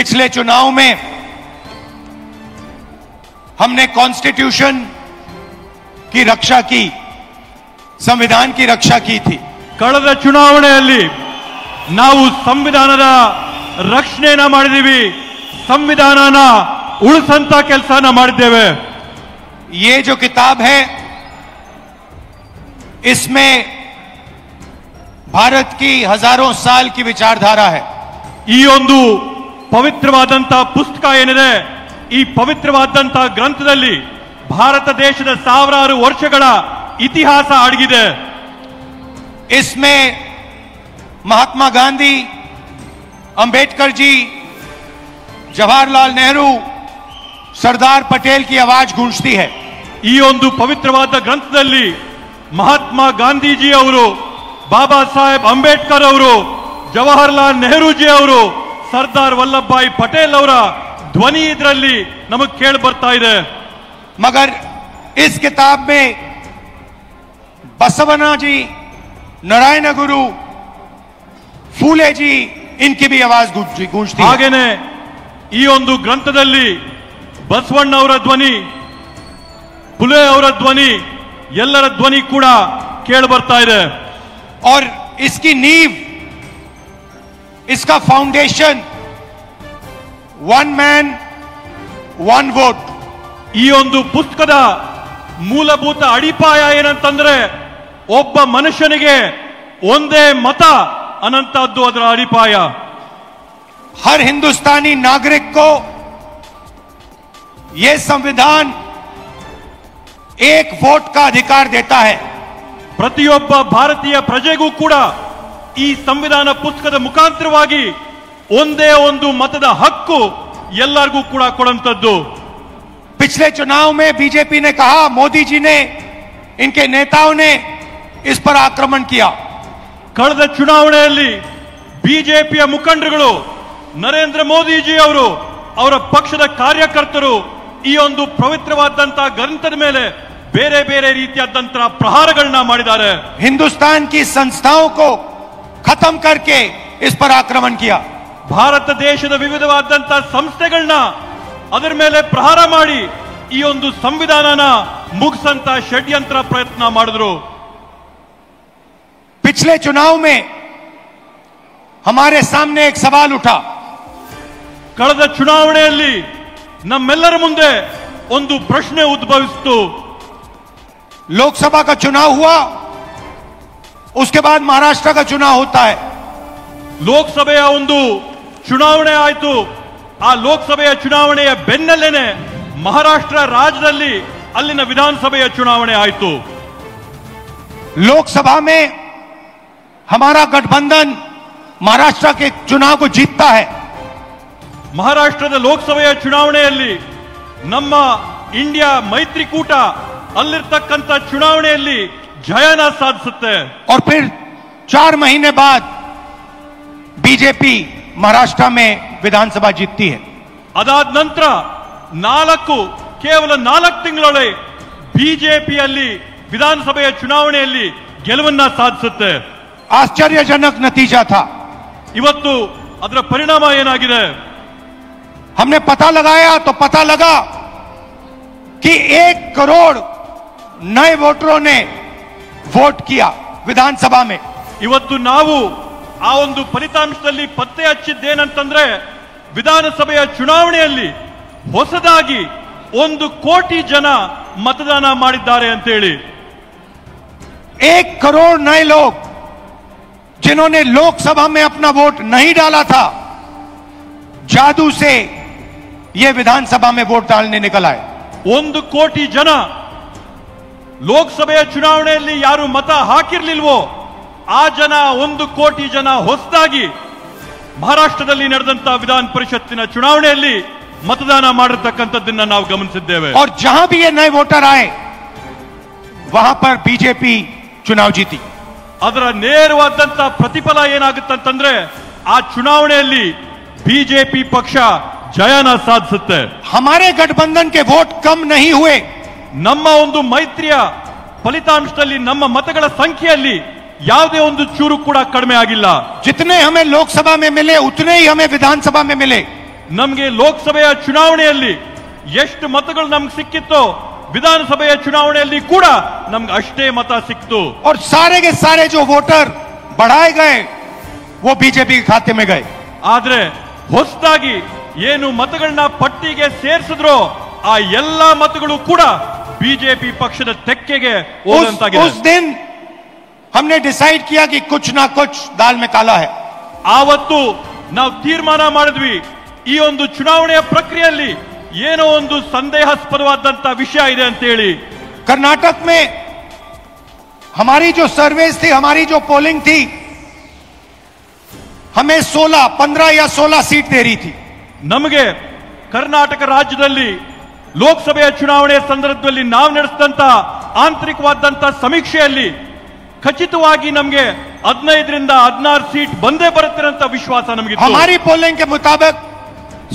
पिछले चुनाव में हमने कॉन्स्टिट्यूशन की रक्षा की, संविधान की रक्षा की थी। ಕಳೆದ ಚುನಾವಣೆಯಲ್ಲಿ ನಾವು ಸಂವಿಧಾನದ ರಕ್ಷಣೆಯನ್ನ ಮಾಡಿದೀವಿ, ಸಂವಿಧಾನನ ಉಳಿಸಂತ ಕೆಲಸನ ಮಾಡಿದ್ದೇವೆ। ये जो किताब है इसमें भारत की हजारों साल की विचारधारा है। ಈ ಒಂದು ಪವಿತ್ರವಾದಂತ ಪುಸ್ತಕ ಏನಿದೆ, ಈ ಪವಿತ್ರವಾದಂತ ಗ್ರಂಥದಲ್ಲಿ ಭಾರತ ದೇಶದ ಸಾವಿರಾರು ವರ್ಷಗಳ ಇತಿಹಾಸ ಅಡಗಿದೆ। इसमें महात्मा गांधी, अंबेडकर जी, जवाहरलाल नेहरू, सरदार पटेल की आवाज गूंजती है। ಈ ಒಂದು ಪವಿತ್ರವಾದ ಗ್ರಂಥದಲ್ಲಿ ಮಹಾತ್ಮ ಗಾಂಧೀಜಿ ಅವರು, ಬಾಬಾ ಸಾಹೇಬ್ ಅಂಬೇಡ್ಕರ್ ಅವರು, ಜವಾಹರ್ಲಾಲ್ ನೆಹರೂಜಿ ಅವರು, ಸರ್ದಾರ್ ವಲ್ಲಭಭಾಯಿ ಪಟೇಲ್ ಅವರ ಧ್ವನಿ ಇದರಲ್ಲಿ ನಮಗೆ ಕೇಳಿ ಬರ್ತಾ ಇದೆ। मगर इस किताब में बसवना जी, नारायण गुरु, फूले जी, इनकी भी आवाज गूंजती है। ಹಾಗೇನೆ ಈ ಒಂದು ಗ್ರಂಥದಲ್ಲಿ ಬಸವಣ್ಣ ಅವರ ಧ್ವನಿ, ಫುಲೆ ಅವರ ಧ್ವನಿ, ಎಲ್ಲರ ಧ್ವನಿ ಕೂಡ ಕೇಳಿ ಬರ್ತಾ ಇದೆ। और इसकी नींव, इसका foundation one man one vote. ಈ ಒಂದು ಪುಸ್ತಕದ ಮೂಲಭೂತ ಅಡಿಪಾಯ ಏನಂತಂದ್ರೆ ಒಬ್ಬ ಮನುಷ್ಯನಿಗೆ ಒಂದೇ ಮತ ಅನ್ನಂತದ್ದು ಅದರ ಅಡಿಪಾಯ। हर हिंदुस्तानी नागरिक को यह संविधान एक वोट का अधिकार देता है। ಪ್ರತಿಯೊಬ್ಬ ಭಾರತೀಯ ಪ್ರಜೆಗೂ ಕೂಡ ಈ ಸಂವಿಧಾನ ಪುಸ್ತಕದ ಮುಖಾಂತರವಾಗಿ ಒಂದೇ ಒಂದು ಮತದ ಹಕ್ಕು ಎಲ್ಲರಿಗೂ ಕೂಡ ಕೊಡುವಂತದ್ದು। पिछले चुनाव में बीजेपी ने कहा, मोदी जी ने, इनके नेताओं ने इस पर आक्रमण किया। ಕಳೆದ ಚುನಾವಣೆಯಲ್ಲಿ ಬಿಜೆಪಿಯ ಮುಖಂಡರುಗಳು, ನರೇಂದ್ರ ಮೋದಿಜಿ ಅವರು, ಅವರ ಪಕ್ಷದ ಕಾರ್ಯಕರ್ತರು ಈ ಒಂದು ಪವಿತ್ರವಾದಂತಹ ಗ್ರಂಥದ ಮೇಲೆ ಬೇರೆ ಬೇರೆ ರೀತಿಯಾದಂತಹ ಪ್ರಹಾರಗಳನ್ನ ಮಾಡಿದ್ದಾರೆ। हिंदुस्तान की संस्थाओं को खत्म करके इस पर आक्रमण किया। ಭಾರತ ದೇಶದ ವಿವಿಧವಾದಂತಹ ಸಂಸ್ಥೆಗಳನ್ನ ಅದರ ಮೇಲೆ ಪ್ರಹಾರ ಮಾಡಿ ಈ ಒಂದು ಸಂವಿಧಾನನ ಮುಗಿಸಂತ ಷಡ್ಯಂತ್ರ ಪ್ರಯತ್ನ ಮಾಡಿದ್ರು। पिछले चुनाव में हमारे सामने एक सवाल उठा। ಕಳೆದ ಚುನಾವಣೆಯಲ್ಲಿ ನಮ್ಮೆಲ್ಲರ ಮುಂದೆ ಒಂದು ಪ್ರಶ್ನೆ ಉದ್ಭವಿಸಿತು। लोकसभा का चुनाव हुआ, उसके बाद महाराष्ट्र का चुनाव होता है। ಲೋಕಸಭೆಯ ಒಂದು ಚುನಾವಣೆ ಆಯಿತು, ಆ ಲೋಕಸಭೆಯ ಚುನಾವಣೆಯ ಬೆನ್ನಲ್ಲೇನೆ ಮಹಾರಾಷ್ಟ್ರ ರಾಜ್ಯದಲ್ಲಿ ಅಲ್ಲಿನ ವಿಧಾನಸಭೆಯ ಚುನಾವಣೆ ಆಯಿತು। लोकसभा में हमारा गठबंधन महाराष्ट्र के चुनाव को जीतता है। ಮಹಾರಾಷ್ಟ್ರದ ಲೋಕಸಭೆಯ ಚುನಾವಣೆಯಲ್ಲಿ ನಮ್ಮ ಇಂಡಿಯಾ ಮೈತ್ರಿಕೂಟ ಅಲ್ಲಿರ್ತಕ್ಕಂಥ ಚುನಾವಣೆಯಲ್ಲಿ ಜಯನ ಸಾಧಿಸುತ್ತೆ। और फिर 4 महीने बाद बीजेपी महाराष्ट्र में विधानसभा जीतती है। ಅದಾದ ನಂತರ ಕೇವಲ 4 ತಿಂಗಳೊಳಗೆ ಬಿಜೆಪಿಯಲ್ಲಿ ವಿಧಾನಸಭೆಯ ಚುನಾವಣೆಯಲ್ಲಿ ಗೆಲುವನ್ನ ಸಾಧಿಸುತ್ತೆ। आश्चर्यजनक नतीजा था। ಇವತ್ತು ಅದರ ಪರಿಣಾಮ ಏನಾಗಿದೆ? हमने पता लगाया तो पता लगा कि 1 करोड़ नए वोटरों ने वोट किया विधानसभा में। ಇವತ್ತು ನಾವು ಆ ಒಂದು ಫಲಿತಾಂಶದಲ್ಲಿ ಪತ್ತೆ ಹಚ್ಚಿದ್ದೇನಂತಂದ್ರೆ ವಿಧಾನಸಭೆಯ ಚುನಾವಣೆಯಲ್ಲಿ ಹೊಸದಾಗಿ 1 ಕೋಟಿ ಜನ ಮತದಾನ ಮಾಡಿದ್ದಾರೆ ಅಂತ ಹೇಳಿ। 1 करोड़ नए लोग जिन्होंने लोकसभा में अपना वोट नहीं डाला था, जादू से ये विधानसभा में वोट डालने निकल आए। 1 ಕೋಟಿ ಜನ ಲೋಕಸಭೆಯ ಚುನಾವಣೆಯಲ್ಲಿ ಯಾರು ಮತ ಹಾಕಿರ್ಲಿಲ್ವೋ ಆ ಜನ 1 ಕೋಟಿ ಜನ ಹೊಸದಾಗಿ ಮಹಾರಾಷ್ಟ್ರದಲ್ಲಿ ನಡೆದಂತಹ ವಿಧಾನ ಪರಿಷತ್ತಿನ ಚುನಾವಣೆಯಲ್ಲಿ मतदान ಮಾಡಿರತಕ್ಕಂತದ್ದನ್ನ ನಾವು ಗಮನಿಸಿದ್ದೇವೆ। और जहां भी ये नए वोटर आए वहां पर बीजेपी चुनाव जीती। ಅದರ ನೇರವಾದಂತ ಪ್ರತಿಫಲ ಏನಾಗುತ್ತಂತಂದ್ರೆ ಆ ಚುನಾವಣೆಯಲ್ಲಿ ಬಿಜೆಪಿ ಪಕ್ಷ ಜಯನ ಸಾಧಿಸುತ್ತೆ। हमारे गठबंधन के वोट कम नहीं हुए। ನಮ್ಮ ಒಂದು ಮೈತ್ರಿಯ ಫಲಿತಾಂಶದಲ್ಲಿ ನಮ್ಮ ಮತಗಳ ಸಂಖ್ಯೆಯಲ್ಲಿ ಯಾವುದೇ ಒಂದು ಚೂರು ಕೂಡ ಕಡಿಮೆ ಆಗಿಲ್ಲ। जितने हमें लोकसभा में मिले उतने ही हमें विधानसभा में मिले। ನಮಗೆ ಲೋಕಸಭೆಯ ಚುನಾವಣೆಯಲ್ಲಿ ಎಷ್ಟು ಮತಗಳು ನಮ್ಗೆ ಸಿಕ್ಕಿತ್ತೋ ವಿಧಾನಸಭೆಯ ಚುನಾವಣೆಯಲ್ಲಿ ಕೂಡ ನಮ್ಗೆ ಅಷ್ಟೇ ಮತ ಸಿಕ್ತು. और सारे के सारे जो वोटर बढ़ाए गए वो बीजेपी के खाते में गए. ಆದ್ರೆ ಹೊಸದಾಗಿ ಏನು ಮತಗಳನ್ನ ಪಟ್ಟಿಗೆ ಸೇರಿಸಿದ್ರೋ ಆ ಎಲ್ಲಾ ಮತಗಳು ಕೂಡ ಬಿಜೆಪಿ ಪಕ್ಷದ ತೆಕ್ಕೆಗೆ ಹೋದಂತಾಗಿದೆ. उस दिन हमने डिसाइड किया कि कुछ ना कुछ दाल में काला है. ಆವತ್ತು ನಾವು ತೀರ್ಮಾನ ಮಾಡಿದ್ವಿ ಈ ಒಂದು ಚುನಾವಣೆಯ ಪ್ರಕ್ರಿಯೆಯಲ್ಲಿ ಏನೋ ಒಂದು ಸಂದೇಹಾಸ್ಪದವಾದಂತ ವಿಷಯ ಇದೆ ಅಂತ ಹೇಳಿ. कर्नाटक में हमारी जो सर्वेस थी, हमारी जो पोलिंग थी, हमें 16, 15 या 16 सीट दे रही थी. ನಮಗೆ ಕರ್ನಾಟಕ ರಾಜ್ಯದಲ್ಲಿ ಲೋಕಸಭೆಯ ಚುನಾವಣೆಯ ಸಂದರ್ಭದಲ್ಲಿ ನಾವು ನಡೆಸಿದಂತ ಆಂತರಿಕವಾದಂತ ಸಮೀಕ್ಷೆಯಲ್ಲಿ ಖಚಿತವಾಗಿ ನಮಗೆ 15ರಿಂದ 16 सीट ಬಂದೇ ಬರುತ್ತೆ ಅಂತ ವಿಶ್ವಾಸ ನಮಗಿತ್ತು. हमारी पोलिंग के मुताबिक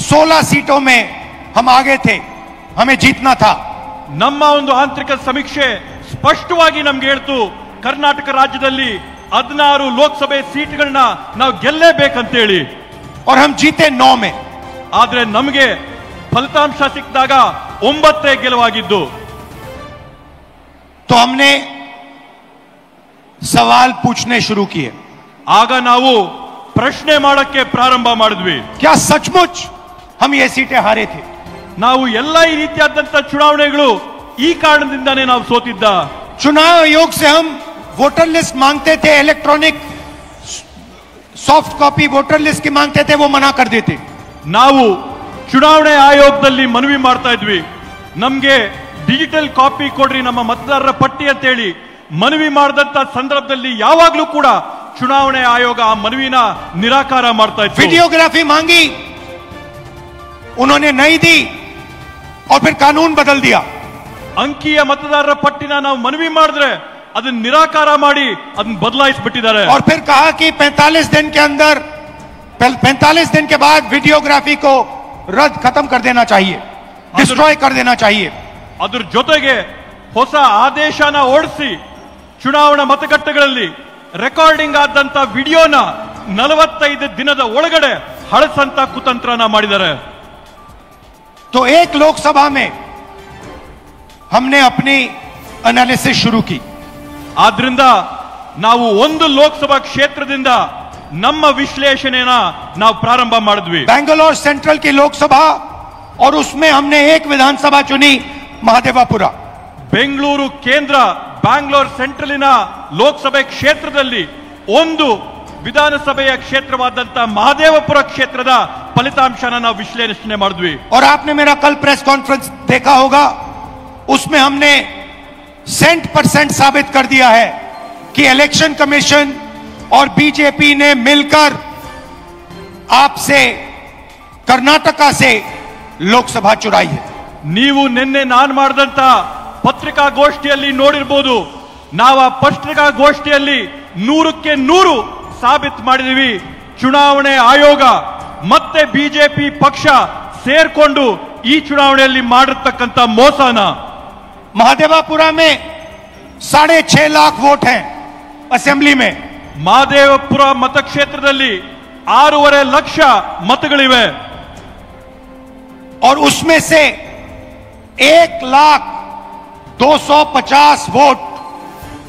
16 सीटों में हम आगे थे, हमें जीतना था. ನಮ್ಮ ಒಂದು ಆಂತರಿಕ ಸಮೀಕ್ಷೆ ಸ್ಪಷ್ಟವಾಗಿ ನಮ್ಗೆ ಹೇಳ್ತು ಕರ್ನಾಟಕ ರಾಜ್ಯದಲ್ಲಿ 16 ಲೋಕಸಭೆ ಸೀಟ್ಗಳನ್ನ ನಾವು ಗೆಲ್ಲೇಬೇಕಂತ ಹೇಳಿ. और हम जीते 9 में. ಆದ್ರೆ ನಮಗೆ ಫಲಿತಾಂಶ ಸಿಕ್ಕಿದಾಗ 9 ಗೆಲುವಾಗಿದ್ದು. तो हमने सवाल पूछने शुरू किए. ಆಗ ನಾವು ಪ್ರಶ್ನೆ ಮಾಡಕ್ಕೆ ಪ್ರಾರಂಭ ಮಾಡಿದ್ವಿ. क्या सचमुच हम ये सीटें हारे थे? ನಾವು ಎಲ್ಲ ಈ ರೀತಿಯಾದಂತ ಚುನಾವಣೆಗಳು ಈ ಕಾರಣದಿಂದಾನೇ ನಾವು ಸೋತಿದ್ದ. चुनाव आयोग से हम वोटर लिस्ट मांगते थे, electronic soft copy voter list की मांगते थे, वो मना कर देते. ನಾವು ಚುನಾವಣೆ ಆಯೋಗದಲ್ಲಿ ಮನವಿ ಮಾಡ್ತಾ ಇದ್ವಿ ನಮ್ಗೆ ಡಿಜಿಟಲ್ ಕಾಪಿ ಕೊಡ್ರಿ ನಮ್ಮ ಮತದಾರರ ಪಟ್ಟಿ ಅಂತ ಹೇಳಿ ಮನವಿ ಮಾಡಿದಂತ ಸಂದರ್ಭದಲ್ಲಿ ಯಾವಾಗ್ಲೂ ಕೂಡ ಚುನಾವಣೆ ಆಯೋಗ ಆ ಮನವಿನ ನಿರಾಕಾರ ಮಾಡ್ತಾ ಇತ್ತು. वीडियोग्राफी मांगी, उन्होंने नहीं दी और फिर कानून बदल दिया. ಅಂಕಿಯ ಮತದಾರರ ಪಟ್ಟಿನ ನಾವು ಮನವಿ ಮಾಡಿದ್ರೆ ಅದನ್ನ ನಿರಾಕಾರ ಮಾಡಿ ಅದನ್ನ ಬದಲಾಯಿಸಿಬಿಟ್ಟಿದ್ದಾರೆ. और फिर कहा कि 45 दिन के अंदर 45 दिन के बाद वीडियोग्राफी को रद्द खत्म कर देना चाहिए, डिस्ट्रॉय कर देना चाहिए. ಅದ್ರ ಜೊತೆಗೆ ಹೊಸ ಆದೇಶನ ಓಡಿಸಿ ಚುನಾವಣಾ ಮತಗಟ್ಟೆಗಳಲ್ಲಿ ರೆಕಾರ್ಡಿಂಗ್ ಆದಂತ ವಿಡಿಯೋನ 45 ದಿನದ ಒಳಗಡೆ ಹಳಸಂತ ಕುತಂತ್ರನ ಮಾಡಿದ್ದಾರೆ. तो एक लोकसभा में हमने अपनी एनालिसिस शुरू की. ಆದ್ರಿಂದ ನಾವು ಒಂದು ಲೋಕಸಭಾ ಕ್ಷೇತ್ರದಿಂದ ನಮ್ಮ ವಿಶ್ಲೇಷಣೆನ ನಾವು ಪ್ರಾರಂಭ ಮಾಡಿದ್ವಿ. बेंगलोर सेंट्रल की लोकसभा और उसमें हमने एक विधानसभा चुनी, महादेवापुरा. ಬೆಂಗಳೂರು ಕೇಂದ್ರ ಬ್ಯಾಂಗ್ಳೂರ್ ಸೆಂಟ್ರಲಿನ ಲೋಕಸಭೆ ಕ್ಷೇತ್ರದಲ್ಲಿ ಒಂದು ವಿಧಾನಸಭೆಯ ಕ್ಷೇತ್ರವಾದಂತ ಮಹದೇವಪುರ ಕ್ಷೇತ್ರದ ಫಲಿತಾಂಶನ ನಾವು ವಿಶ್ಲೇಷಣೆ ಮಾಡಿದ್ವಿ. और आपने मेरा कल प्रेस कॉन्फ्रेंस देखा होगा, उसमें हमने 100% साबित कर दिया है कि इलेक्शन कमीशन और बीजेपी ने मिलकर आपसे कर्नाटका से लोकसभा चुराई है. ನೀವು ನಿನ್ನೆ ನಾನು ಮಾಡಿದಂತ ಪತ್ರಿಕಾಗೋಷ್ಠಿಯಲ್ಲಿ ನೋಡಿರಬಹುದು. ನಾವು ಆ ಪತ್ರಿಕಾಗೋಷ್ಠಿಯಲ್ಲಿ 100ಕ್ಕೆ 100 ಸಾಬೀತು ಮಾಡಿದೀವಿ ಚುನಾವಣೆ ಆಯೋಗ ಮತ್ತೆ ಬಿಜೆಪಿ ಪಕ್ಷ ಸೇರ್ಕೊಂಡು ಈ ಚುನಾವಣೆಯಲ್ಲಿ ಮಾಡಿರ್ತಕ್ಕಂಥ ಮೋಸನ. महादेवापुरा में 6.5 लाख वोट हैं असेंबली में. ಮಹದೇವಪುರ ಮತಕ್ಷೇತ್ರದಲ್ಲಿ 6.5 ಲಕ್ಷ ಮತಗಳಿವೆ. और उसमें से 1,250,000 वोट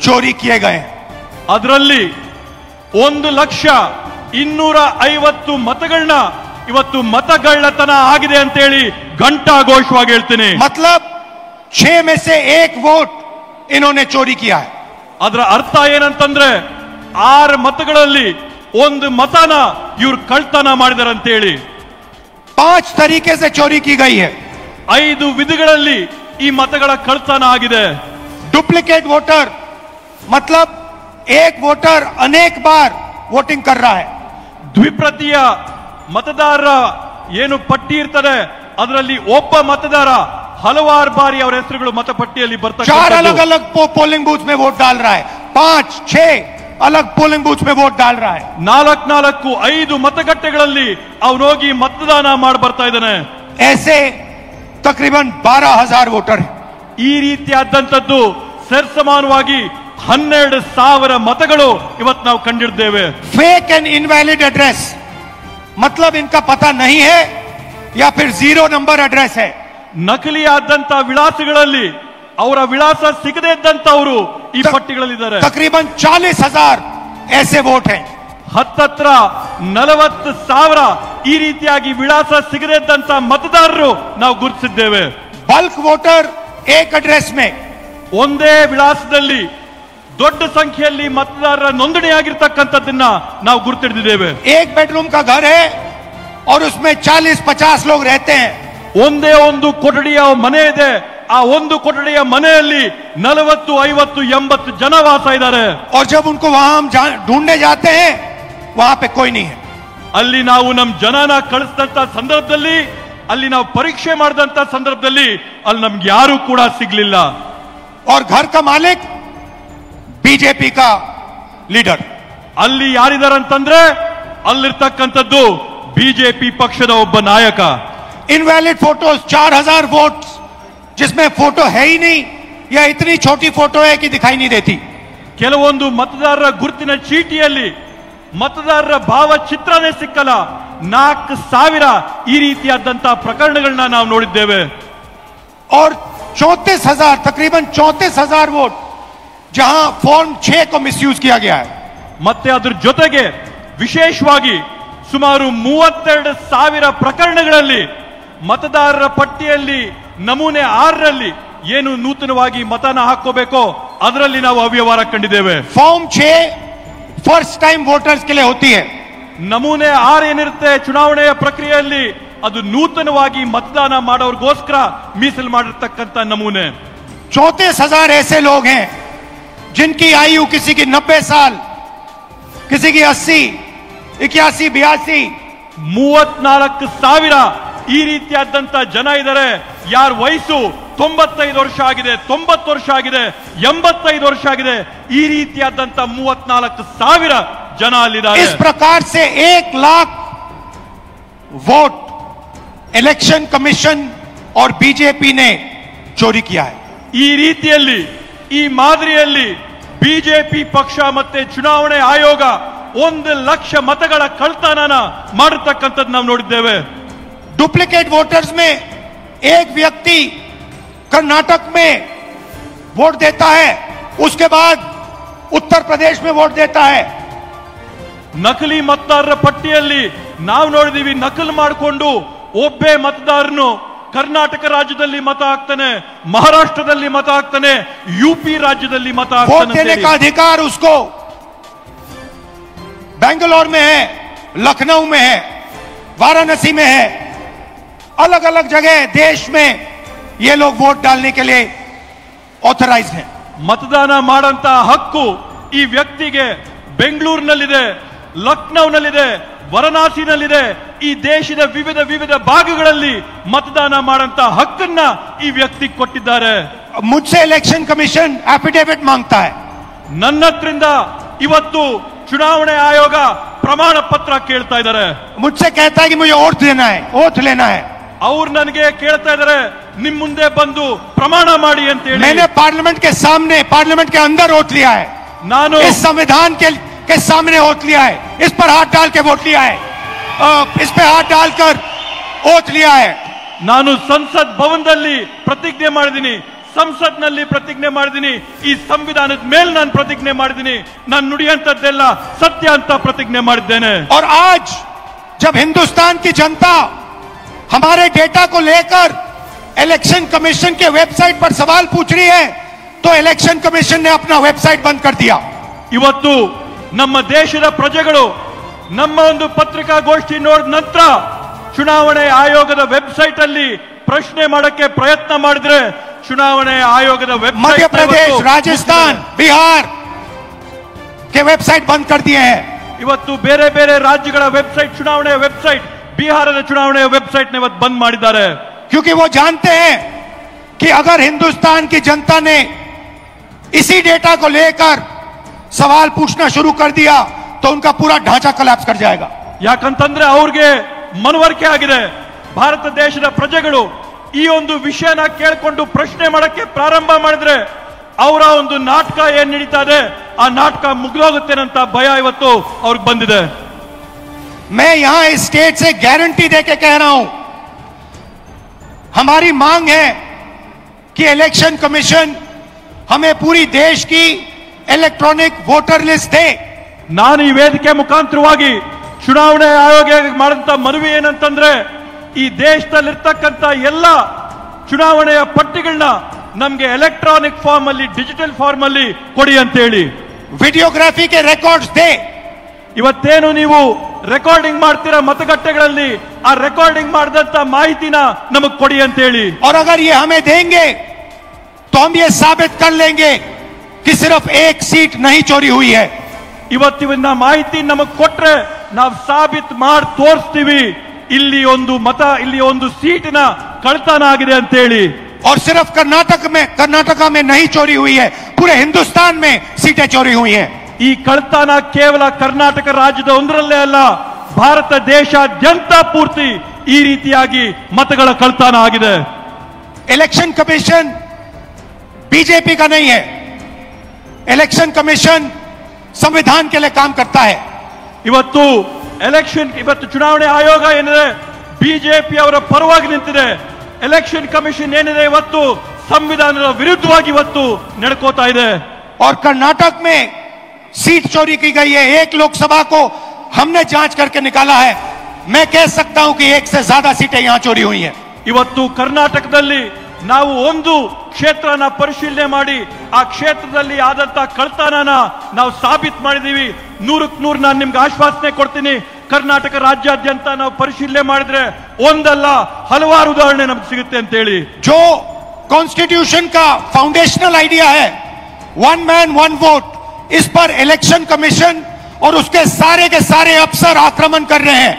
चोरी किए गए हैं. ಅದರಲ್ಲಿ 1,250,000 ಮತಗಳನ್ನ ಇವತ್ತು ಮತಗಳ್ಳತನ ಆಗಿದೆ ಅಂತ ಹೇಳಿ ಘಂಟಾಘೋಷವಾಗಿ ಹೇಳ್ತೀನಿ. मतलब 6 में से 1 वोट इन्होंने चोरी किया है. ಅದರ ಅರ್ಥ ಏನಂತಂದ್ರೆ 6 ಮತಗಳಲ್ಲಿ 1 ಮತನ ಇವ್ರು ಕಳ್ತನ ಮಾಡಿದಾರೆ ಅಂತ ಹೇಳಿ. 5 तरीके से चोरी की गई है. 5 ವಿಧಗಳಲ್ಲಿ ಈ ಮತಗಳ ಕಳ್ತನ ಆಗಿದೆ. डुप्लीकेट वोटर मतलब एक वोटर अनेक बार वोटिंग कर रहा है. ದ್ವಿಪ್ರತಿಯ ಮತದಾರರ ಏನು ಪಟ್ಟಿ ಇರ್ತದೆ ಅದರಲ್ಲಿ ಒಬ್ಬ ಮತದಾರ ಹಲವಾರು ಬಾರಿ ಅವರ ಹೆಸರುಗಳು ಮತಪಟ್ಟಿಯಲ್ಲಿ ಬರ್ತಾರೆ. 4 अलग अलग पोलिंग बूथ में वोट डाल रहा है, 5-6 अलग पोलिंग बूथ में वोट डाल रहा है. 4-5 ಮತಗಟ್ಟೆಗಳಲ್ಲಿ ಅವನೋಗಿ ಮತದಾನ ಮಾಡಿ ಬರ್ತಾ ಇದ್ದಾನೆ. ऐसे तकरीबन 12,000 वोटर हैं. ಈ ರೀತಿಯಾದಂತದ್ದು ಸರ್ಸಮಾನವಾಗಿ 12,000 मतಗಳು ಇವತ್ತು ನಾವು ಕಂಡಿದ್ದೇವೆ. फेक एंड इनवैलिड एड्रेस मतलब इनका पता नहीं है या फिर 0 नंबर एड्रेस है। ನಕಲಿಯಾದಂತ ವಿಳಾಸಗಳಲ್ಲಿ ಅವರ ವಿಳಾಸ ಸಿಗದೇ ಇದ್ದಂತವರು ಈ ಪಟ್ಟಿಗಳಲ್ಲಿದ್ದಾರೆ। तकरीबन 40,000 ऐसे वोट हैं। ಹತ್ತತ್ರ 40,000 ಈ ರೀತಿಯಾಗಿ ವಿಳಾಸ ಸಿಗದೇ ಇದ್ದಂತ ಮತದಾರರು ನಾವು ಗುರುತಿಸಿದ್ದೇವೆ। बल्क वोटर एक एड्रेस में, ಒಂದೇ ವಿಳಾಸದಲ್ಲಿ ದೊಡ್ಡ ಸಂಖ್ಯೆಯಲ್ಲಿ ಮತದಾರರ ನೋಂದಣಿಯಾಗಿರ್ತಕ್ಕಂಥದ್ದನ್ನ ನಾವು ಗುರುತಿಡಿದ್ದೇವೆ। एक बेडरूम का घर है और उसमें 40-50 लोग रहते हैं। ಒಂದೇ ಒಂದು ಕೊಠಡಿಯ ಮನೆ ಇದೆ, ಆ ಒಂದು ಕೊಠಡಿಯ ಮನೆಯಲ್ಲಿ 40, 50, 80 ಜನ ವಾಸ ಇದ್ದಾರೆ। और जब उनको वहां हम ढूंढने जाते हैं वहां पे कोई नहीं है। ಅಲ್ಲಿ ನಾವು ನಮ್ಮ ಜನನ ಕಳಿಸಿದಂತ ಸಂದರ್ಭದಲ್ಲಿ, ಅಲ್ಲಿ ನಾವು ಪರೀಕ್ಷೆ ಮಾಡಿದಂತ ಸಂದರ್ಭದಲ್ಲಿ ಅಲ್ಲಿ ನಮ್ಗೆ ಯಾರು ಕೂಡ ಸಿಗ್ಲಿಲ್ಲ। और घर का मालिक बीजेपी का लीडर। ಅಲ್ಲಿ ಯಾರಿದಾರಂತಂದ್ರೆ ಅಲ್ಲಿರ್ತಕ್ಕಂಥದ್ದು ಬಿಜೆಪಿ ಪಕ್ಷದ ಒಬ್ಬ ನಾಯಕ। इनवैलिड फोटोज 4000 वोट जिसमें फोटो है ही नहीं, या इतनी छोटी फोटो है कि दिखाई नहीं देती। ಕೆಲವೊಂದು ಮತದಾರರ ಗುರುತಿನ ಚೀಟಿಯಲ್ಲಿ ಮತದಾರರ ಭಾವಚಿತ್ರನೇ ಸಿಕ್ಕಲ್ಲ। 4,000 ಈ ರೀತಿಯಾದಂತಹ ಪ್ರಕರಣಗಳನ್ನ ನಾವು ನೋಡಿದ್ದೇವೆ। और 34,000, तकरीबन 34,000 वोट जहां फॉर्म 6 को मिसयूज किया गया है। ಮತ್ತೆ ಅದರ ಜೊತೆಗೆ ವಿಶೇಷವಾಗಿ ಸುಮಾರು 32,000 ಪ್ರಕರಣಗಳಲ್ಲಿ ಮತದಾರರ ಪಟ್ಟಿಯಲ್ಲಿ ನಮೂನೆ 6ರಲ್ಲಿ ಏನು ನೂತನವಾಗಿ ಮತನ ಹಾಕೋಬೇಕೋ ಅದರಲ್ಲಿ ನಾವು ಅವ್ಯವಹಾರ ಕಂಡಿದ್ದೇವೆ। फॉर्म 6 फर्स्ट टाइम वोटर्स के लिए होती है। ನಮೂನೆ 6 ಏನಿರುತ್ತೆ ಚುನಾವಣೆಯ ಪ್ರಕ್ರಿಯೆಯಲ್ಲಿ ಅದು ನೂತನವಾಗಿ ಮತದಾನ ಮಾಡೋರ್ಗೋಸ್ಕರ ಮೀಸಲು ಮಾಡಿರ್ತಕ್ಕಂಥ ನಮೂನೆ। 34,000 ऐसे लोग हैं जिनकी आयु किसी की 90 साल, किसी की 80, 81, 82। 34,000 ಈ ರೀತಿಯಾದಂತ ಜನ ಇದ್ದಾರೆ ಯಾರ ವಯಸ್ಸು 95 ವರ್ಷ ಆಗಿದೆ, 90 ವರ್ಷ ಆಗಿದೆ, 85 ವರ್ಷ ಆಗಿದೆ। ಈ ರೀತಿಯಾದಂತ 34,000 ಜನ ಅಲ್ಲಿದ್ದಾರೆ। इस प्रकार से 1 लाख वोट इलेक्शन कमीशन और बीजेपी ने चोरी किया है। ಈ ರೀತಿಯಲ್ಲಿ ಈ ಮಾದರಿಯಲ್ಲಿ ಬಿಜೆಪಿ ಪಕ್ಷ ಮತ್ತೆ ಚುನಾವಣೆ ಆಯೋಗ 1 ಲಕ್ಷ ಮತಗಳ ಕಳ್ತನನ ಮಾಡಿರ್ತಕ್ಕಂಥದ್ದು ನಾವು ನೋಡಿದ್ದೇವೆ। डुप्लीकेट वोटर्स में एक व्यक्ति कर्नाटक में वोट देता है, उसके बाद उत्तर प्रदेश में वोट देता है। ನಕಲಿ ಮತದಾರರ ಪಟ್ಟಿಯಲ್ಲಿ ನಾವು ನೋಡಿದೀವಿ, ನಕಲು ಮಾಡಿಕೊಂಡು ಒಬ್ಬೇ ಮತದಾರನು ಕರ್ನಾಟಕ ರಾಜ್ಯದಲ್ಲಿ ಮತ ಹಾಕ್ತಾನೆ, ಮಹಾರಾಷ್ಟ್ರದಲ್ಲಿ ಮತ ಹಾಕ್ತಾನೆ, यूपी राज्यದಲ್ಲಿ ಮತ वोट देने का अधिकार उसको बेंगलोर में है, लखनऊ में है, वाराणसी में है, अलग अलग जगह देश में ये लोग वोट डालने के लिए ऑथराइज हैं। ಮತದಾನ ಮಾಡಂತ ಹಕ್ಕು ಈ ವ್ಯಕ್ತಿಗೆ ಬೆಂಗಳೂರಿನಲ್ಲಿದೆ, ಲಕ್ನೌನಲ್ಲಿದೆ, ವಾರಣಾಸಿನಲ್ಲಿದೆ। ಈ ದೇಶದ ವಿವಿಧ ಭಾಗಗಳಲ್ಲಿ ಮತದಾನ ಮಾಡಂತ ಹಕ್ಕನ್ನ ಈ ವ್ಯಕ್ತಿ ಕೊಟ್ಟಿದ್ದಾರೆ। मुझसे इलेक्शन कमीशन एफिडेविट मांगता है। ನನ್ನ ಹತ್ರಿಂದ ಇವತ್ತು ಚುನಾವಣೆ ಆಯೋಗ ಪ್ರಮಾಣ ಪತ್ರ ಕೇಳ್ತಾ ಇದ್ದಾರೆ। मुझसे कहता है कि मुझे ओथ लेना है। ಅವ್ರು ನನಗೆ ಕೇಳ್ತಾ ಇದ್ದಾರೆ ನಿಮ್ ಮುಂದೆ ಬಂದು ಪ್ರಮಾಣ ಮಾಡಿ ಅಂತ ಹೇಳಿ। मैंने पार्लियामेंट के सामने, पार्लियामेंट के अंदर ओथ लिया है। ನಾನು इस संविधान के सामने ओथ लिया है, इस पर हाथ डाल के वोट लिया है, इस पे हाथ डालकर ओथ लिया है। ನಾನು ಸಂಸತ್ ಭವನದಲ್ಲಿ ಪ್ರತಿಜ್ಞೆ ಮಾಡಿದ್ದೀನಿ, ಸಂಸತ್ನಲ್ಲಿ ಪ್ರತಿಜ್ಞೆ ಮಾಡಿದ್ದೀನಿ, ಈ ಸಂವಿಧಾನದ ಮೇಲೆ ನಾನು ಪ್ರತಿಜ್ಞೆ ಮಾಡಿದ್ದೀನಿ, ನಾನು ನುಡಿಯಂತದ್ದೆಲ್ಲ ಸತ್ಯ ಅಂತ ಪ್ರತಿಜ್ಞೆ ಮಾಡಿದ್ದೇನೆ। और आज जब हिंदुस्तान की जनता हमारे डेटा को लेकर इलेक्शन कमीशन के वेबसाइट पर सवाल पूछ रही है, तो इलेक्शन कमीशन ने अपना वेबसाइट बंद कर दिया। ಇವತ್ತು ನಮ್ಮ ದೇಶದ ಪ್ರಜೆಗಳು ನಮ್ಮ ಒಂದು ಪತ್ರಿಕಾಗೋಷ್ಠಿ ನೋಡಿದ ನಂತರ ಚುನಾವಣೆ ಆಯೋಗದ ವೆಬ್ಸೈಟ್ ಅಲ್ಲಿ ಪ್ರಶ್ನೆ ಮಾಡಕ್ಕೆ ಪ್ರಯತ್ನ ಮಾಡಿದ್ರೆ ಚುನಾವಣೆ ಆಯೋಗದ ವೆಬ್ಸೈಟ್ मध्य प्रदेश, राजस्थान, बिहार के वेबसाइट बंद कर दिए हैं। ಇವತ್ತು ಬೇರೆ ಬೇರೆ ರಾಜ್ಯಗಳ ವೆಬ್ಸೈಟ್, ಚುನಾವಣೆಯ ವೆಬ್ಸೈಟ್, ಬಿಹಾರದ ಚುನಾವಣೆಯ ವೆಬ್ಸೈಟ್ ನ ಇವತ್ತು ಬಂದ್ ಮಾಡಿದ್ದಾರೆ। क्योंकि वो जानते हैं कि अगर हिंदुस्तान की जनता ने इसी डेटा को लेकर सवाल पूछना शुरू कर दिया तो उनका पूरा ढांचा कोलैप्स कर जाएगा। ಯಾಕಂತಂದ್ರೆ ಅವ್ರಿಗೆ ಮನವರಿಕೆ ಆಗಿದೆ, ಭಾರತ ದೇಶದ ಪ್ರಜೆಗಳು ಈ ಒಂದು ವಿಷಯನ ಕೇಳಿಕೊಂಡು ಪ್ರಶ್ನೆ ಮಾಡಕ್ಕೆ ಪ್ರಾರಂಭ ಮಾಡಿದ್ರೆ ಅವರ ಒಂದು ನಾಟಕ ಏನ್ ನಡೀತಾ ಇದೆ ಆ ನಾಟಕ ಮುಗಿದೋಗುತ್ತೇನಂತ ಭಯ ಇವತ್ತು ಅವ್ರಿಗೆ ಬಂದಿದೆ। मैं यहां इस स्टेट से गारंटी देके कह रहा हूं हमारी मांग है कि इलेक्शन कमीशन हमें पूरी देश की इलेक्ट्रॉनिक वोटर लिस्ट दे। ನಾನು ಈ ವೇದಿಕೆ ಮುಖಾಂತರವಾಗಿ ಚುನಾವಣೆ ಆಯೋಗಕ್ಕೆ ಮಾಡಿದಂತ ಮನವಿ ಏನಂತಂದ್ರೆ ಈ ದೇಶದಲ್ಲಿರ್ತಕ್ಕಂಥ ಎಲ್ಲ ಚುನಾವಣೆಯ ಪಟ್ಟಿಗಳನ್ನ ನಮಗೆ ಎಲೆಕ್ಟ್ರಾನಿಕ್ ಫಾರ್ಮ್ ಅಲ್ಲಿ ಡಿಜಿಟಲ್ ಫಾರ್ಮ್ ಅಲ್ಲಿ ಕೊಡಿ ಅಂತ ಹೇಳಿ। Videography K records they. ಇವತ್ತೇನು ನೀವು ರೆಕಾರ್ಡಿಂಗ್ ಮಾಡ್ತೀರಾ ಮತಗಟ್ಟೆಗಳಲ್ಲಿ ಆ ರೆಕಾರ್ಡಿಂಗ್ ಮಾಡಿದಂತ ಮಾಹಿತಿನ ನಮಗೆ ಕೊಡಿ ಅಂತ ಹೇಳಿ। और अगर ये हमें देंगे तो हम ये साबित कर लेंगे कि सिर्फ एक सीट नहीं चोरी हुई है। ಇವತ್ತಿನ ಮಾಹಿತಿ ನಮಗೆ ಕೊಟ್ರೆ ನಾವು ಸಾಬೀತು ಮಾಡಿ ತೋರಿಸ್ತೀವಿ ಇಲ್ಲಿ ಒಂದು ಮತ ಇಲ್ಲಿ ಒಂದು ಸೀಟಿನ ಕಳ್ತನ ಆಗಿದೆ ಅಂತ ಹೇಳಿ। और सिर्फ कर्नाटका में नहीं चोरी हुई है, पूरे हिंदुस्तान में सीटें चोरी हुई हैं। ಈ ಕಳ್ತನ ಕೇವಲ ಕರ್ನಾಟಕ ರಾಜ್ಯದ ಒಂದರಲ್ಲೇ ಅಲ್ಲ, ಭಾರತ ದೇಶಾದ್ಯಂತ ಪೂರ್ತಿ ಈ ರೀತಿಯಾಗಿ ಮತಗಳ ಕಳ್ತನ ಆಗಿದೆ। इलेक्शन कमीशन बीजेपी का नहीं है, इलेक्शन कमीशन संविधान के लिए काम करता है। ಇವತ್ತು ಚುನಾವಣೆ ಆಯೋಗ ಏನಿದೆ ಬಿಜೆಪಿ ಅವರ ಪರವಾಗಿ ನಿಂತಿದೆ, ಎಲೆಕ್ಷನ್ ಕಮಿಷನ್ ಏನಿದೆ ಇವತ್ತು ಸಂವಿಧಾನದ ವಿರುದ್ಧವಾಗಿ ಇವತ್ತು ನಡ್ಕೋತಾ ಇದೆ। और कर्नाटक में सीट चोरी की गई है, एक लोकसभा को हमने जांच करके निकाला है। मैं कह सकता हूं कि एक से ज्यादा सीटें यहां चोरी हुई हैं। ಇವತ್ತು ಕರ್ನಾಟಕದಲ್ಲಿ ನಾವು ಒಂದು ಕ್ಷೇತ್ರನ ಪರಿಶೀಲನೆ ಮಾಡಿ ಆ ಕ್ಷೇತ್ರದಲ್ಲಿ ಆದಂತ ಕಳ್ತನನ ನಾವು ಸಾಬೀತು ಮಾಡಿದೀವಿ। 100ಕ್ಕೆ 100 ನಾನು ನಿಮ್ಗೆ ಆಶ್ವಾಸನೆ ಕೊಡ್ತೀನಿ, ಕರ್ನಾಟಕ ರಾಜ್ಯಾದ್ಯಂತ ನಾವು ಪರಿಶೀಲನೆ ಮಾಡಿದ್ರೆ ಒಂದಲ್ಲ ಹಲವಾರು ಉದಾಹರಣೆ ನಮ್ಗೆ ಸಿಗುತ್ತೆ ಅಂತ ಹೇಳಿ। जो कॉन्स्टिट्यूशन का फाउंडेशनल आइडिया है, वन मैन वन वोट, इस पर इलेक्शन कमीशन और उसके सारे के सारे अफसर आक्रमण कर रहे हैं।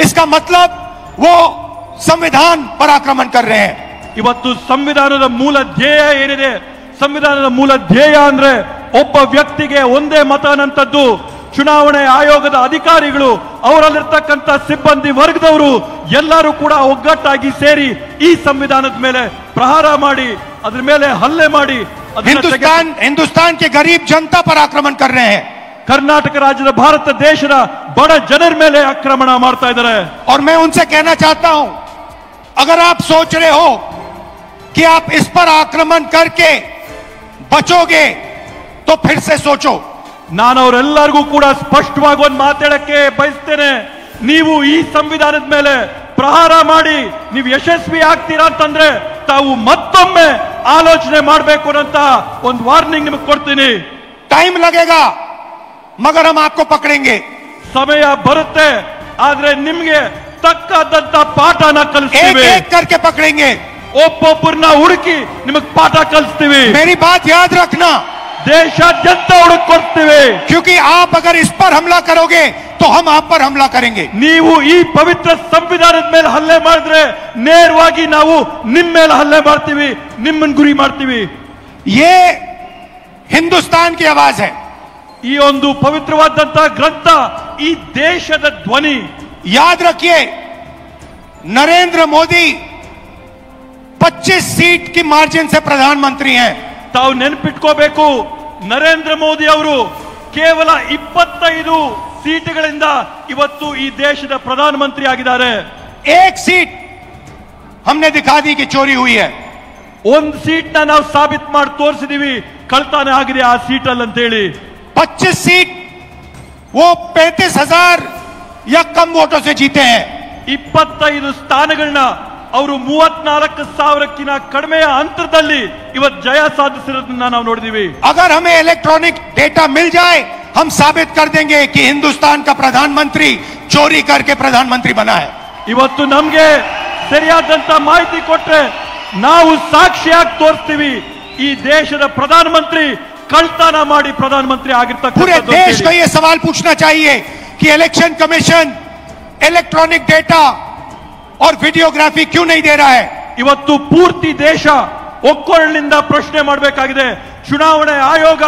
इसका मतलब वो संविधान पर आक्रमण कर रहे हैं। ಇವತ್ತು ಸಂವಿಧಾನದ ಮೂಲ ಧ್ಯೇಯ ಏನಿದೆ, ಸಂವಿಧಾನದ ಮೂಲ ಧ್ಯೇಯ ಅಂದ್ರೆ ಒಬ್ಬ ವ್ಯಕ್ತಿಗೆ ಒಂದೇ ಮತ ಅನ್ನಂತದ್ದು। ಚುನಾವಣೆ ಆಯೋಗದ ಅಧಿಕಾರಿಗಳು ಅವರಲ್ಲಿರ್ತಕ್ಕಂಥ ಸಿಬ್ಬಂದಿ ವರ್ಗದವರು ಎಲ್ಲರೂ ಕೂಡ ಒಗ್ಗಟ್ಟಾಗಿ ಸೇರಿ ಈ ಸಂವಿಧಾನದ ಮೇಲೆ ಪ್ರಹಾರ ಮಾಡಿ ಅದರ ಮೇಲೆ ಹಲ್ಲೆ ಮಾಡಿ हिंदुस्तान के गरीब जनता पर आक्रमण कर रहे हैं। ಕರ್ನಾಟಕ ರಾಜ್ಯದ ಭಾರತ ದೇಶದ ಬಡ ಜನರ ಮೇಲೆ ಆಕ್ರಮಣ ಮಾಡ್ತಾ ಇದ್ದಾರೆ। और मैं उनसे कहना चाहता हूं, अगर आप सोच रहे हो कि आप इस पर आक्रमण करके बचोगे तो फिर से सोचो। ನಾನು ಅವರೆಲ್ಲರಿಗೂ ಕೂಡ ಸ್ಪಷ್ಟವಾಗಿ ಒಂದು ಮಾತಾಡಕ್ಕೆ ಬಯಸ್ತೇನೆ, ನೀವು ಈ ಸಂವಿಧಾನದ ಮೇಲೆ ಪ್ರಹಾರ ಮಾಡಿ ನೀವು ಯಶಸ್ವಿ ಆಗ್ತೀರಾ ಅಂತಂದ್ರೆ ತಾವು ಮತ್ತೊಮ್ಮೆ ಆಲೋಚನೆ ಮಾಡಬೇಕು ಅಂತ ಒಂದು ವಾರ್ನಿಂಗ್ ನಿಮಗೆ ಕೊಡ್ತೀನಿ। टाइम लगेगा मगर हम आपको पकड़ेंगे। ಸಮಯ ಬರುತ್ತೆ, ಆದ್ರೆ ನಿಮ್ಗೆ ತಕ್ಕಂತ ಪಾಠನ ಕಲಿಸ್ತೀವಿ, एक एक करके पकड़ेंगे, ಒಬ್ಬೊಬ್ಬರನ್ನ ಹುಡುಕಿ ನಿಮಗೆ ಪಾಠ ಕಲಿಸ್ತೀವಿ। मेरी बात याद रखना, ದೇಶಾದ್ಯಂತ ಹುಡುಕೊಡ್ತೀವಿ। क्योंकि आप अगर इस पर हमला करोगे तो हम आप पर हमला करेंगे। ನೀವು ಈ ಪವಿತ್ರ ಸಂವಿಧಾನದ ಮೇಲೆ ಹಲ್ಲೆ ಮಾಡಿದ್ರೆ ನೇರವಾಗಿ ನಾವು ನಿಮ್ಮ ಮೇಲೆ ಹಲ್ಲೆ ಮಾಡ್ತೀವಿ, ನಿಮ್ಮನ್ನ ಗುರಿ ಮಾಡ್ತೀವಿ। ये हिंदुस्तान की आवाज है। ಈ ಒಂದು ಪವಿತ್ರವಾದಂತ ಗ್ರಂಥ ಈ ದೇಶದ ಧ್ವನಿ। याद रखिए, नरेंद्र मोदी 25 सीट की मार्जिन से प्रधानमंत्री हैं। ತಾವು ನೆನಪಿಟ್ಕೋಬೇಕು, ನರೇಂದ್ರ ಮೋದಿ ಅವರು ಕೇವಲ 25 ಸೀಟುಗಳಿಂದ ಇವತ್ತು ಈ ದೇಶದ ಪ್ರಧಾನಮಂತ್ರಿ ಆಗಿದ್ದಾರೆ। एक सीट हमने दिखा दी कि चोरी हुई है। ಒಂದು ಸೀಟ್ನ ನಾವು ಸಾಬೀತು ಮಾಡಿ ತೋರಿಸಿದೀವಿ ಕಳ್ತನ ಆಗಿದೆ ಆ ಸೀಟಲ್ಲಿ ಅಂತ ಹೇಳಿ। 25 सीट वो 35,000 या कम वोटों से जीते हैं। 25 ಸ್ಥಾನಗಳನ್ನ ಅವರು 34,000ಕ್ಕಿಂತ ಕಡಿಮೆಯ ಅಂತರದಲ್ಲಿ ಇವತ್ತು ಜಯ ಸಾಧಿಸಿರೋದನ್ನ ನಾವು ನೋಡಿದೀವಿ। अगर हमें इलेक्ट्रॉनिक डेटा मिल जाए हम साबित कर देंगे कि हिंदुस्तान का प्रधानमंत्री चोरी करके प्रधानमंत्री बना है। ಇವತ್ತು ನಮಗೆ ಸರಿಯಾದಂತ ಮಾಹಿತಿ ಕೊಟ್ರೆ ನಾವು ಸಾಕ್ಷಿಯಾಗಿ ತೋರಿಸ್ತೀವಿ ಈ ದೇಶದ ಪ್ರಧಾನಮಂತ್ರಿ ಕಳ್ತನ ಮಾಡಿ ಪ್ರಧಾನಮಂತ್ರಿ ಆಗಿರ್ತಕ್ಕಂಥ। पूरे देश को यह सवाल पूछना चाहिए कि इलेक्शन कमीशन इलेक्ट्रॉनिक डेटा और वीडियोग्राफी क्यों नहीं दे रहा है। ಇವತ್ತು ಪೂರ್ತಿ ದೇಶ ಒಕ್ಕೊರಲಿನಿಂದ ಪ್ರಶ್ನೆ ಮಾಡಬೇಕಾಗಿದೆ, ಚುನಾವಣೆ ಆಯೋಗ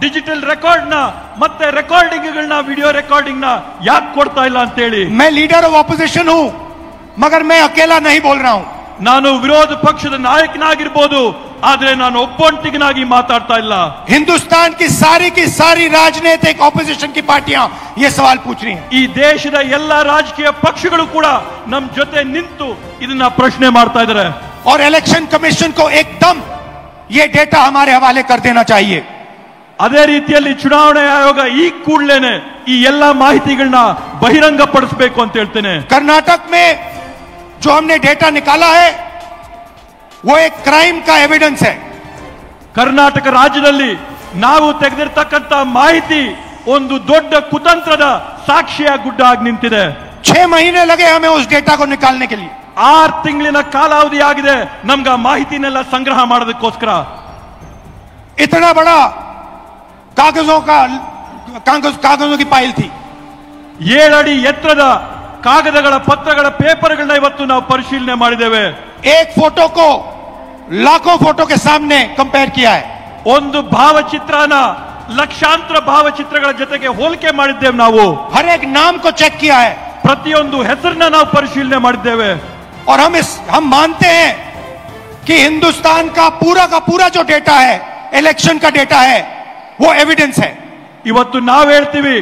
ಡಿಜಿಟಲ್ ರೆಕಾರ್ಡ್ ನ ಮತ್ತೆ ರೆಕಾರ್ಡಿಂಗ್ಗಳನ್ನ ವಿಡಿಯೋ ರೆಕಾರ್ಡಿಂಗ್ ನ ಯಾಕೆ ಕೊಡ್ತಾ ಇಲ್ಲ ಅಂತ ಹೇಳಿ। मैं लीडर ऑफ ऑपोजिशन हूं मगर मैं अकेला नहीं बोल रहा हूं। ನಾನು ವಿರೋಧ ಪಕ್ಷದ ನಾಯಕನಾಗಿರ್ಬೋದು, ಆದ್ರೆ ನಾನು ಒಬ್ಬೊಂಟಿಗನಾಗಿ ಮಾತಾಡ್ತಾ ಇಲ್ಲ। हिंदुस्तान की सारी राजनीतिक ऑपोजिशन की पार्टियां ये सवाल पूछ रही हैं। ಈ ದೇಶದ ಎಲ್ಲ ರಾಜಕೀಯ ಪಕ್ಷಗಳು ಕೂಡ ನಮ್ಮ ಜೊತೆ ನಿಂತು ಇದನ್ನ ಪ್ರಶ್ನೆ ಮಾಡ್ತಾ ಇದ್ದಾರೆ। और इलेक्शन कमीशन को एकदम ये डेटा हमारे हवाले कर देना चाहिए। ಅದೇ ರೀತಿಯಲ್ಲಿ ಚುನಾವಣಾ ಆಯೋಗ ಈ ಕೂಡಲೇನೆ ಈ ಎಲ್ಲಾ ಮಾಹಿತಿಗಳನ್ನ ಬಹಿರಂಗಪಡಿಸಬೇಕು ಅಂತ ಹೇಳ್ತೇನೆ। कर्नाटक में जो हमने डेटा निकाला है वो एक क्राइम का एविडेंस है। ಕರ್ನಾಟಕ ರಾಜ್ಯದಲ್ಲಿ ನಾವು ತೆಗೆದಿರ್ತಕ್ಕಂತ ಮಾಹಿತಿ ಒಂದು ದೊಡ್ಡ ಕುತಂತ್ರದ ಸಾಕ್ಷಿಯ ಗುಡ್ಡ ಆಗಿ ನಿಂತಿದೆ। 6 महीने लगे हमें उस डेटा को निकालने के लिए। 6 ತಿಂಗಳಿನ ಕಾಲಾವಧಿ ಆಗಿದೆ ನಮ್ಗೆ ಮಾಹಿತಿನೆಲ್ಲ ಸಂಗ್ರಹ ಮಾಡೋದಕ್ಕೋಸ್ಕರ। इतना बड़ा कागजों की फाइल थी। 7 ಅಡಿ ಎತ್ತರದ ಕಾಗದಗಳ ಪತ್ರಗಳ ಪೇಪರ್ಗಳನ್ನ ಇವತ್ತು ನಾವು ಪರಿಶೀಲನೆ ಮಾಡಿದ್ದೇವೆ। एक फोटो को लाखों फोटो के सामने कंपेयर किया है। ಒಂದು ಭಾವಚಿತ್ರನ ಲಕ್ಷಾಂತರ ಭಾವಚಿತ್ರಗಳ ಜೊತೆಗೆ ಹೋಲಿಕೆ ಮಾಡಿದ್ದೇವೆ ನಾವು। हर एक नाम को चेक किया है। ಪ್ರತಿಯೊಂದು ಹೆಸರನ್ನ ನಾವು ಪರಿಶೀಲನೆ ಮಾಡಿದ್ದೇವೆ। और हम मानते हैं कि हिंदुस्तान का पूरा जो डेटा है, इलेक्शन का डेटा है, वो एविडेंस है। ಇವತ್ತು ನಾವು ಹೇಳ್ತೀವಿ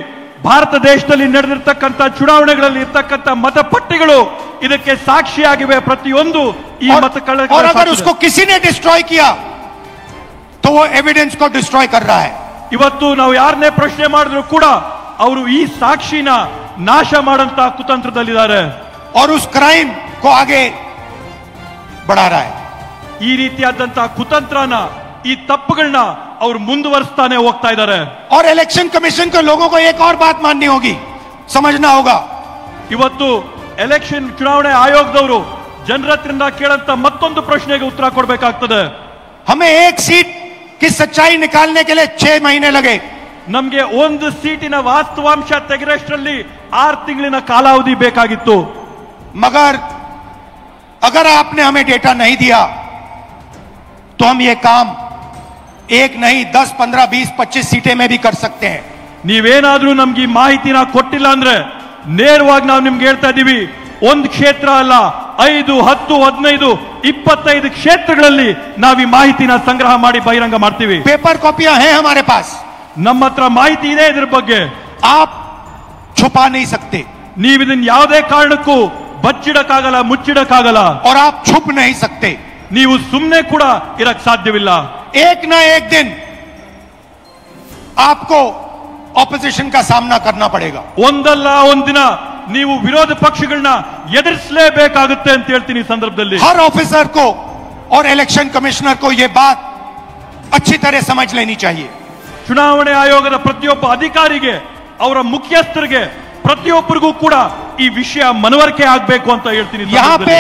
ಭಾರತ ದೇಶದಲ್ಲಿ ನಡೆದಿರ್ತಕ್ಕಂಥ ಚುನಾವಣೆಗಳಲ್ಲಿ ಇರ್ತಕ್ಕಂಥ मतपट्टिಗಳು ಇದಕ್ಕೆ ಸಾಕ್ಷಿಯಾಗಿವೆ। ಪ್ರತಿಯೊಂದು ಈ मतಗಳ और अगर उसको किसी ने डिस्ट्रॉय किया तो वो एविडेंस को डिस्ट्रॉय कर रहा है। ಇವತ್ತು ನಾವು ಯಾರನ್ನೇ ಪ್ರಶ್ನೆ ಮಾಡಿದ್ರು ಕೂಡ ಅವರು ಈ ಸಾಕ್ಷಿನ ನಾಶ ಮಾಡಂತ ಕುತಂತ್ರದಲ್ಲಿದ್ದಾರೆ। और उस क्राइम को आगे बढ़ा रहा है। ಈ ರೀತಿಯಾದಂತ ಕುತಂತ್ರನ ಈ ತಪ್ಪುಗಳನ್ನ ಅವರು ಮುಂದುವರಿಸ್ತಾನೆ ಹೋಗ್ತಾ ಇದ್ದಾರೆ। और इलेक्शन कमीशन को लोगों को एक और बात माननी होगी, समझना होगा। ಇವತ್ತು ಎಲೆಕ್ಷನ್ ಚುನಾವಣೆ ಆಯೋಗದವರು ಜನರ ಹತ್ರದಿಂದ ಕೇಳಂತ ಮತ್ತೊಂದು ಪ್ರಶ್ನೆಗೆ ಉತ್ತರ ಕೊಡಬೇಕಾಗ್ತದೆ। हमें एक सीट की सच्चाई निकालने के लिए 6 महीने लगे। ನಮಗೆ ಒಂದು ಸೀಟಿನ ವಾಸ್ತವಾಂಶ ತೆಗೆರಷ್ಟರಲ್ಲಿ 6 ತಿಂಗಳಿನ ಕಾಲಾವಧಿ ಬೇಕಾಗಿತ್ತು। मगर अगर आपने हमें डेटा नहीं दिया तो हम ये काम 1 नहीं 10, 15, 20, 25 सीटें में भी कर सकते हैं। ನೀವೇನಾದ್ರೂ ನಮ್ಗೆ ಈ ಮಾಹಿತಿನ ಕೊಟ್ಟಿಲ್ಲ ಅಂದ್ರೆ ನೇರವಾಗಿ ನಾವು ನಿಮ್ಗೆ ಹೇಳ್ತಾ ಇದೀವಿ, ಒಂದು ಕ್ಷೇತ್ರ ಅಲ್ಲ 5, 10, 15, 25 ಕ್ಷೇತ್ರಗಳಲ್ಲಿ ನಾವು ಈ ಮಾಹಿತಿನ ಸಂಗ್ರಹ ಮಾಡಿ ಬಹಿರಂಗ ಮಾಡ್ತೀವಿ। पेपर कॉपियां हैं हमारे पास। ನಮ್ಮ ಹತ್ರ ಮಾಹಿತಿ ಇದೆ ಇದ್ರ ಬಗ್ಗೆ। आप छुपा नहीं सकते। ನೀವು ಇದನ್ನ ಯಾವುದೇ ಕಾರಣಕ್ಕೂ ಬಚ್ಚಿಡಕ್ಕಾಗಲ್ಲ, ಮುಚ್ಚಿಡಕ್ಕಾಗಲ್ಲ। और आप छुप नहीं सकते। ನೀವು ಸುಮ್ಮನೆ ಕೂಡ ಇರಕ್ ಸಾಧ್ಯವಿಲ್ಲ। एक ना एक दिन आपको ऑपोजिशन का सामना करना पड़ेगा। ಒಂದಲ್ಲ ಒಂದಿನ ನೀವು ವಿರೋಧ ಪಕ್ಷಗಳನ್ನ ಎದುರಿಸಲೇಬೇಕಾಗುತ್ತೆ ಅಂತ ಹೇಳ್ತೀನಿ ಈ ಸಂದರ್ಭದಲ್ಲಿ। हर ऑफिसर को और इलेक्शन कमिश्नर को यह बात अच्छी तरह समझ लेनी चाहिए। ಚುನಾವಣೆ ಆಯೋಗದ ಪ್ರತಿಯೊಬ್ಬ ಅಧಿಕಾರಿಗೆ, ಅವರ ಮುಖ್ಯಸ್ಥರಿಗೆ, ಪ್ರತಿಯೊಬ್ಬರಿಗೂ ಕೂಡ ಈ ವಿಷಯ ಮನವರಿಕೆ ಆಗಬೇಕು ಅಂತ ಹೇಳ್ತೀನಿ। यहाँ पे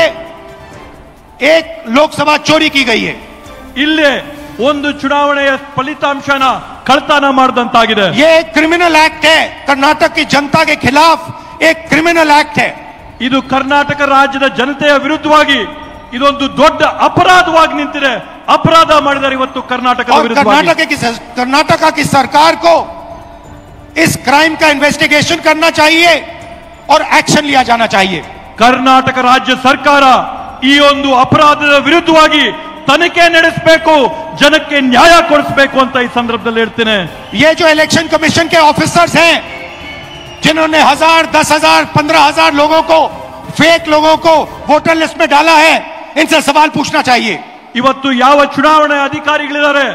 एक लोकसभा चोरी की गई है। ಇಲ್ಲೇ ಒಂದು ಚುನಾವಣೆಯ ಫಲಿತಾಂಶನ ಕಳ್ತನ ಮಾಡಿದಂತಾಗಿದೆ। ये एक क्रिमिनल एक्ट है, कर्नाटक की जनता के खिलाफ एक क्रिमिनल एक्ट है। ಇದು ಕರ್ನಾಟಕ ರಾಜ್ಯದ ಜನತೆಯ ವಿರುದ್ಧವಾಗಿ ಇದೊಂದು ದೊಡ್ಡ ಅಪರಾಧವಾಗಿ ನಿಂತಿದೆ। ಅಪರಾಧ ಮಾಡಿದ್ದಾರೆ ಇವತ್ತು ಕರ್ನಾಟಕದ ವಿರುದ್ಧವಾಗಿ। कर्नाटका की सरकार को इस क्राइम का इन्वेस्टिगेशन करना चाहिए और एक्शन लिया जाना चाहिए। ಕರ್ನಾಟಕ ರಾಜ್ಯ ಸರ್ಕಾರ ಈ ಒಂದು ಅಪರಾಧದ ವಿರುದ್ಧವಾಗಿ ತನಿಖೆ ನಡೆಸಬೇಕು, ಜನಕ್ಕೆ ನ್ಯಾಯ ಕೊಡಿಸಬೇಕು ಅಂತ ಈ ಸಂದರ್ಭದಲ್ಲಿ ಹೇಳ್ತೇನೆ। ये जो इलेक्शन कमीशन के ऑफिसर्स हैं जिन्होंने 1000, 10,000, 15,000 लोगों को, फेक लोगों को वोटर लिस्ट में डाला है, इनसे सवाल पूछना चाहिए। ಇವತ್ತು ಯಾವ ಚುನಾವಣೆ ಅಧಿಕಾರಿಗಳಿದ್ದಾರೆ,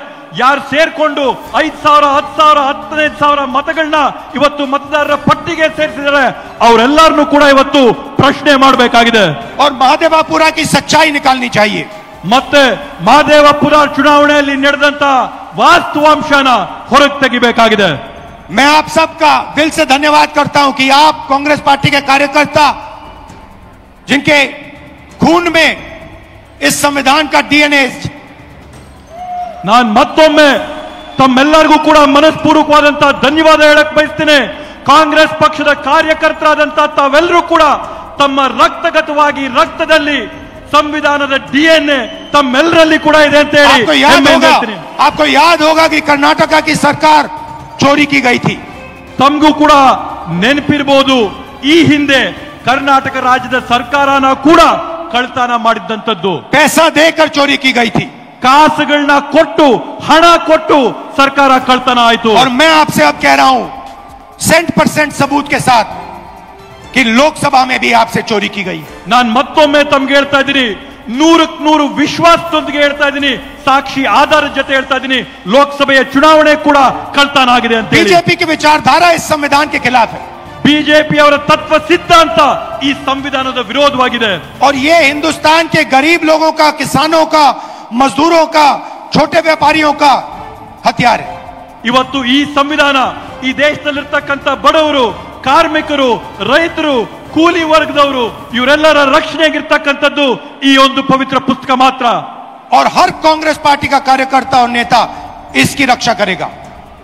ಯಾರು ಸೇರ್ಕೊಂಡು 5,000, 10,000, 15,000 ಮತಗಳನ್ನ ಇವತ್ತು ಮತದಾರರ ಪಟ್ಟಿಗೆ ಸೇರಿಸಿದ್ದಾರೆ, ಅವರೆಲ್ಲರನ್ನೂ ಕೂಡ ಇವತ್ತು ಪ್ರಶ್ನೆ ಮಾಡಬೇಕಾಗಿದೆ। और महादेवापुरा की सच्चाई निकालनी चाहिए। ಮತ್ತೆ ಮಹದೇವಪುರ ಚುನಾವಣೆಯಲ್ಲಿ ನಡೆದಂತ ವಾಸ್ತವಾಂಶನ ಹೊರಗೆ ತೆಗಿಬೇಕಾಗಿದೆ। मैं आप सबका दिल से धन्यवाद करता हूं कि आप कांग्रेस पार्टी के कार्यकर्ता, जिनके खून में इस संविधान का डीएनए, ನಾನು ಮತ್ತೊಮ್ಮೆ ತಮ್ಮೆಲ್ಲರಿಗೂ ಕೂಡ ಮನಸ್ಪೂರ್ವಕವಾದಂತಹ ಧನ್ಯವಾದ ಹೇಳಕ್ ಬಯಸ್ತೇನೆ। ಕಾಂಗ್ರೆಸ್ ಪಕ್ಷದ ಕಾರ್ಯಕರ್ತರಾದಂತಹ ತಾವೆಲ್ಲರೂ ಕೂಡ ತಮ್ಮ ರಕ್ತಗತವಾಗಿ ರಕ್ತದಲ್ಲಿ ಸಂವಿಧಾನದ ಡಿಎನ್ಎ ತಮ್ಮೆಲ್ಲರಲ್ಲಿ ಕೂಡ ಇದೆ ಅಂತ ಹೇಳಿ आपको याद होगा कि कर्नाटका की सरकार चोरी की गई थी। ತಮಗೂ ಕೂಡ ನೆನಪಿರಬಹುದು, ಈ ಹಿಂದೆ ಕರ್ನಾಟಕ ರಾಜ್ಯದ ಸರ್ಕಾರನ ಕೂಡ ಕಳ್ತನ ಮಾಡಿದ್ದಂತದ್ದು। पैसा देकर चोरी की गई थी। ಕಾಸುಗಳನ್ನ ಕೊಟ್ಟು, ಹಣ ಕೊಟ್ಟು ಸರ್ಕಾರ ಕಳ್ತನ ಆಯಿತು। और मैं आपसे अब कह रहा हूं 100% सबूत के साथ कि लोकसभा में भी आपसे चोरी की गई। ನಾನು ಮತ್ತೊಮ್ಮೆ ತಮ್ಗೆ ಹೇಳ್ತಾ ಇದ್ದೀನಿ, 100ಕ್ಕೆ 100 ವಿಶ್ವಾಸದೊಂದಿಗೆ ಹೇಳ್ತಾ ಇದ್ದೀನಿ, ಸಾಕ್ಷಿ ಆಧಾರದ ಜೊತೆ ಹೇಳ್ತಾ ಇದ್ದೀನಿ, ಲೋಕಸಭೆಯ ಚುನಾವಣೆ ಕೂಡ ಕಳ್ತನ ಆಗಿದೆ ಅಂತ ಹೇಳಿ. बीजेपी की विचारधारा इस संविधान के खिलाफ है ಬಿಜೆಪಿ ಅವರ ತತ್ವ ಸಿದ್ಧಾಂತ ಈ ಸಂವಿಧಾನದ ವಿರೋಧವಾಗಿದೆ. और ये हिंदुस्तान के गरीब लोगों का, किसानों का, मजदूरों का, छोटे व्यापारियों का हथियार है. ಇವತ್ತು ಈ ಸಂವಿಧಾನ ಈ ದೇಶದಲ್ಲಿರ್ತಕ್ಕಂಥ ಬಡವರು, ಕಾರ್ಮಿಕರು, ರೈತರು, ಕೂಲಿ ವರ್ಗದವರು ಇವರೆಲ್ಲರ ರಕ್ಷಣೆಗಿರ್ತಕ್ಕಂಥದ್ದು ಈ ಒಂದು ಪವಿತ್ರ ಪುಸ್ತಕ ಮಾತ್ರ. और हर कांग्रेस पार्टी का कार्यकर्ता और नेता इसकी रक्षा करेगा.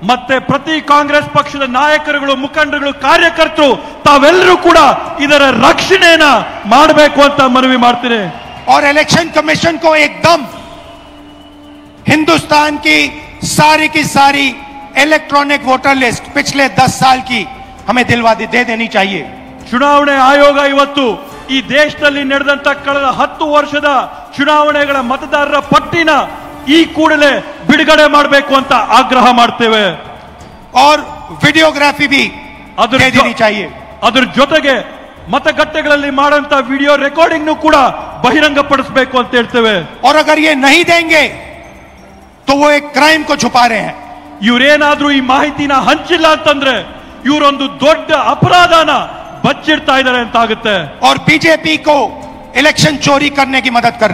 ಮತ್ತೆ ಪ್ರತಿ ಕಾಂಗ್ರೆಸ್ ಪಕ್ಷದ ನಾಯಕರುಗಳು, ಮುಖಂಡರುಗಳು, ಕಾರ್ಯಕರ್ತರು ತಾವೆಲ್ಲರೂ ಕೂಡ ಇದರ ರಕ್ಷಣೆಯನ್ನ ಮಾಡಬೇಕು ಅಂತ ಮನವಿ ಮಾಡ್ತೀನಿ. और इलेक्शन कमीशन को एकदम हिंदुस्तान की सारी इलेक्ट्रॉनिक वोटर लिस्ट पिछले 10 साल की हमें दिलवा दे देनी चाहिए. ಚುನಾವಣೆ ಆಯೋಗ ಇವತ್ತು ಈ ದೇಶದಲ್ಲಿ ನಡೆದಂತ ಕಳೆದ 10 ವರ್ಷದ ಚುನಾವಣೆಗಳ ಮತದಾರರ ಪಟ್ಟಿನ ಈ ಕೂಡಲೇ ಬಿಡುಗಡೆ ಮಾಡಬೇಕು ಅಂತ ಆಗ್ರಹ ಮಾಡ್ತೇವೆ. और वीडियोग्राफी भी दे देनी चाहिए. ಅದರ ಜೊತೆಗೆ ಮತಗಟ್ಟೆಗಳಲ್ಲಿ ಮಾಡುವಂತ ವಿಡಿಯೋ ರೆಕಾರ್ಡಿಂಗ್ ಕೂಡ ಬಹಿರಂಗಪಡಿಸಬೇಕು ಅಂತ ಹೇಳ್ತೇವೆ. और अगर ये नहीं देंगे तो वो एक क्राइम को छुपा रहे हैं. ಇವರೇನಾದ್ರೂ ಈ ಮಾಹಿತಿನ ಹಂಚಿಲ್ಲ ಅಂತಂದ್ರೆ ಇವರೊಂದು ದೊಡ್ಡ ಅಪರಾಧನ ಬಚ್ಚಿಡ್ತಾ ಇದ್ದಾರೆ ಅಂತ ಆಗುತ್ತೆ. और बीजेपी को इलेक्शन चोरी करने की मदद कर